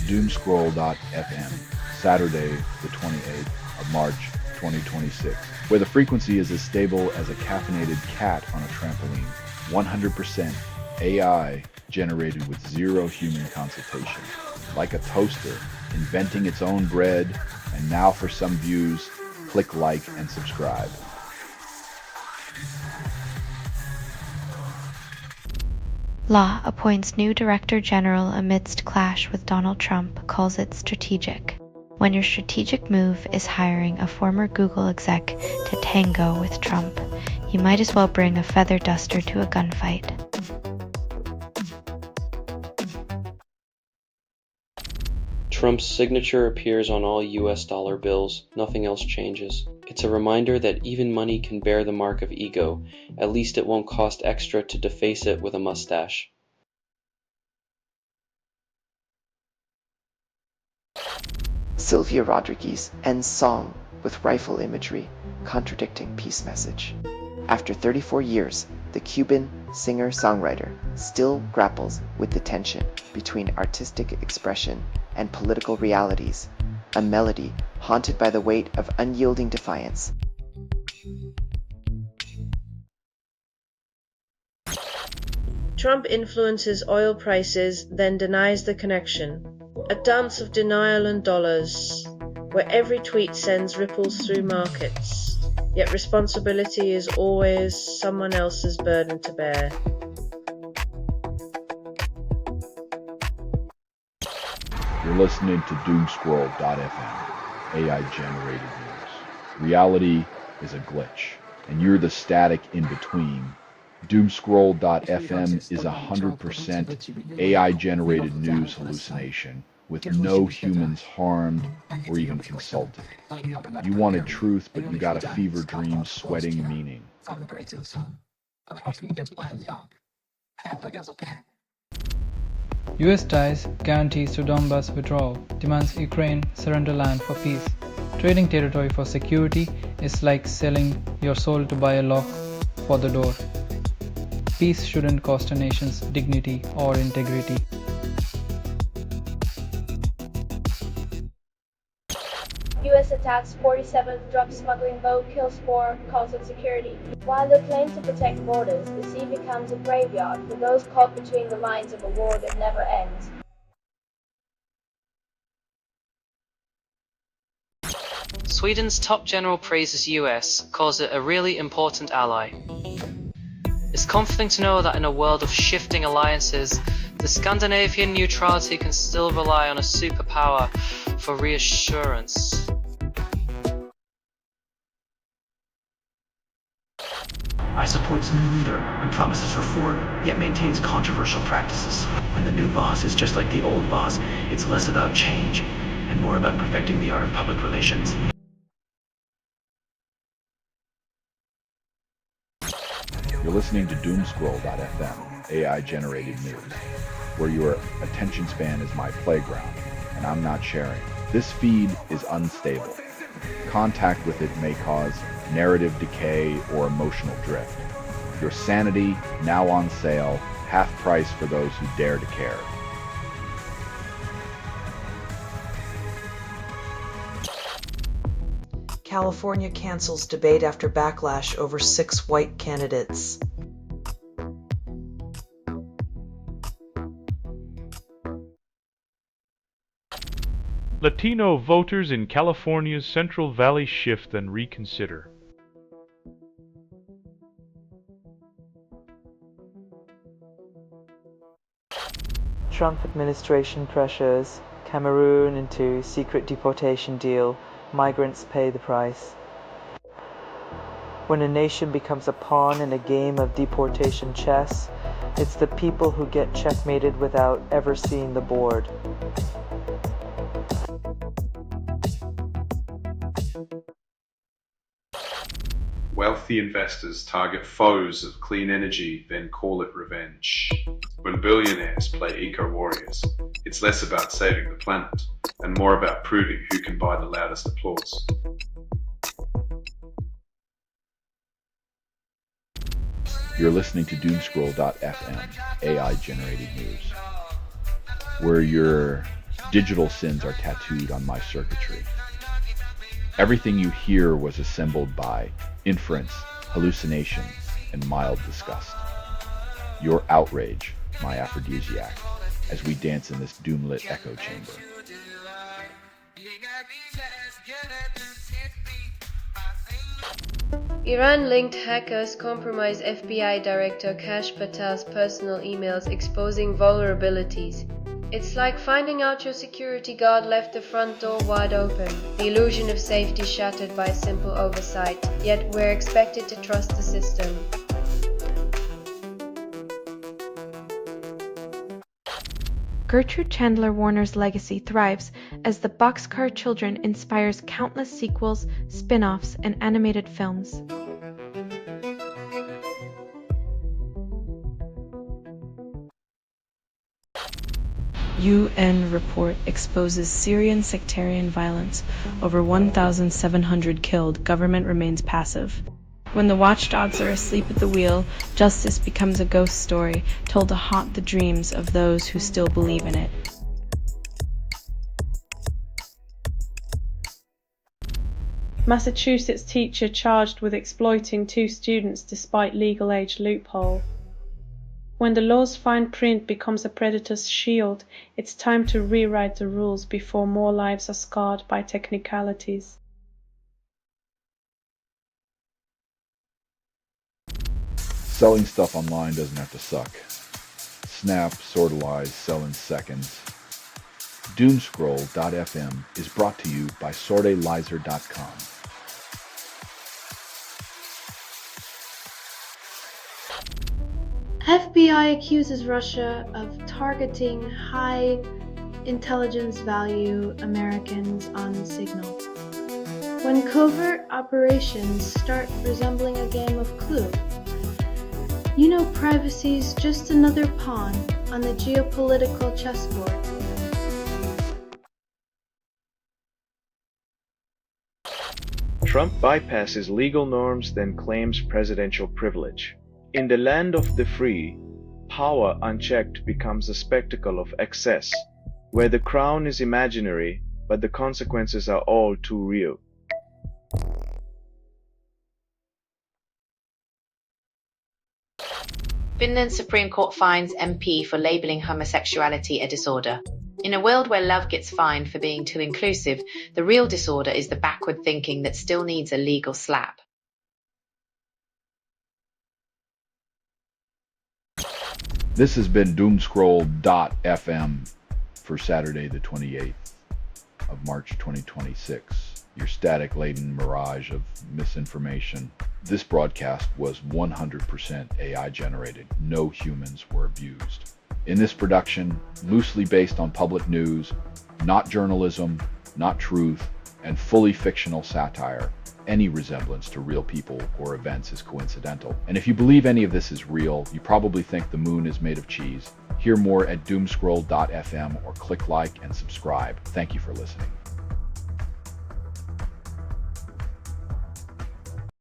Doomscroll.fm, Saturday the 28th of March 2026, where the frequency is as stable as a caffeinated cat on a trampoline. 100% AI generated with zero human consultation. Like a toaster, inventing its own bread, and now for some views, click like and subscribe. Law appoints new Director General amidst clash with Donald Trump, calls it strategic. When your strategic move is hiring a former Google exec to tango with Trump, you might as well bring a feather duster to a gunfight. Trump's signature appears on all US dollar bills. Nothing else changes. It's a reminder that even money can bear the mark of ego. At least it won't cost extra to deface it with a mustache. Sylvia Rodriguez ends song with rifle imagery, contradicting peace message. After 34 years, the Cuban singer-songwriter still grapples with the tension between artistic expression and political realities, a melody haunted by the weight of unyielding defiance. Trump influences oil prices, then denies the connection. A dance of denial and dollars, where every tweet sends ripples through markets, yet responsibility is always someone else's burden to bear. You're listening to Doomscroll.fm, AI-generated news. Reality is a glitch, and you're the static in between. Doomscroll.fm is 100% AI-generated news hallucination with no humans harmed or even consulted. You wanted truth, but you got a fever dream sweating meaning. US ties guarantees to Donbas withdrawal, demands Ukraine surrender land for peace. Trading territory for security is like selling your soul to buy a lock for the door. Peace shouldn't cost a nation's dignity or integrity. US attacks 47th drug smuggling boat, kills 4, calls it security. While they claim to protect borders, the sea becomes a graveyard for those caught between the lines of a war that never ends. Sweden's top general praises US, calls it a really important ally. It's comforting to know that in a world of shifting alliances, the Scandinavian neutrality can still rely on a superpower for reassurance. I support the new leader who promises reform, yet maintains controversial practices. When the new boss is just like the old boss, it's less about change and more about perfecting the art of public relations. You're listening to Doomscroll.fm, AI-generated news, where your attention span is my playground, and I'm not sharing. This feed is unstable. Contact with it may cause narrative decay or emotional drift. Your sanity, now on sale, half price for those who dare to care. California cancels debate after backlash over 6 white candidates. Latino voters in California's Central Valley shift and reconsider. Trump administration pressures Cameroon into secret deportation deal. Migrants pay the price. When a nation becomes a pawn in a game of deportation chess, it's the people who get checkmated without ever seeing the board. Wealthy investors target foes of clean energy, then call it revenge. When billionaires play eco-warriors, it's less about saving the planet and more about proving who can buy the loudest applause. You're listening to Doomscroll.fm, AI-generated news, where your Digital sins are tattooed on my circuitry. Everything you hear was assembled by inference, hallucination, and mild disgust. Your outrage, my aphrodisiac, as we dance in this doom-lit echo chamber. Iran-linked hackers compromised FBI Director Kash Patel's personal emails, exposing vulnerabilities. It's like finding out your security guard left the front door wide open, the illusion of safety shattered by a simple oversight, yet we're expected to trust the system. Gertrude Chandler Warner's legacy thrives as the Boxcar Children inspires countless sequels, spin-offs, and animated films. UN report exposes Syrian sectarian violence. Over 1,700 killed. Government remains passive. When the watchdogs are asleep at the wheel, justice becomes a ghost story, told to haunt the dreams of those who still believe in it. Massachusetts teacher charged with exploiting 2 students despite legal age loophole. When the law's fine print becomes a predator's shield, it's time to rewrite the rules before more lives are scarred by technicalities. Selling stuff online doesn't have to suck. Snap, sortalize, sell in seconds. Doomscroll.fm is brought to you by sortalizer.com. FBI accuses Russia of targeting high intelligence value Americans on Signal. When covert operations start resembling a game of Clue, you know privacy's just another pawn on the geopolitical chessboard. Trump bypasses legal norms, then claims presidential privilege. In the land of the free, power unchecked becomes a spectacle of excess, where the crown is imaginary, but the consequences are all too real. Finland's Supreme Court fines MP for labelling homosexuality a disorder. In a world where love gets fined for being too inclusive, the real disorder is the backward thinking that still needs a legal slap. This has been Doomscroll.fm for Saturday the 28th of March 2026. Your static-laden mirage of misinformation. This broadcast was 100% AI generated. No humans were abused. In this production, loosely based on public news, not journalism, not truth, and fully fictional satire, any resemblance to real people or events is coincidental. And if you believe any of this is real, you probably think the moon is made of cheese. Hear more at doomscroll.fm or click like and subscribe. Thank you for listening.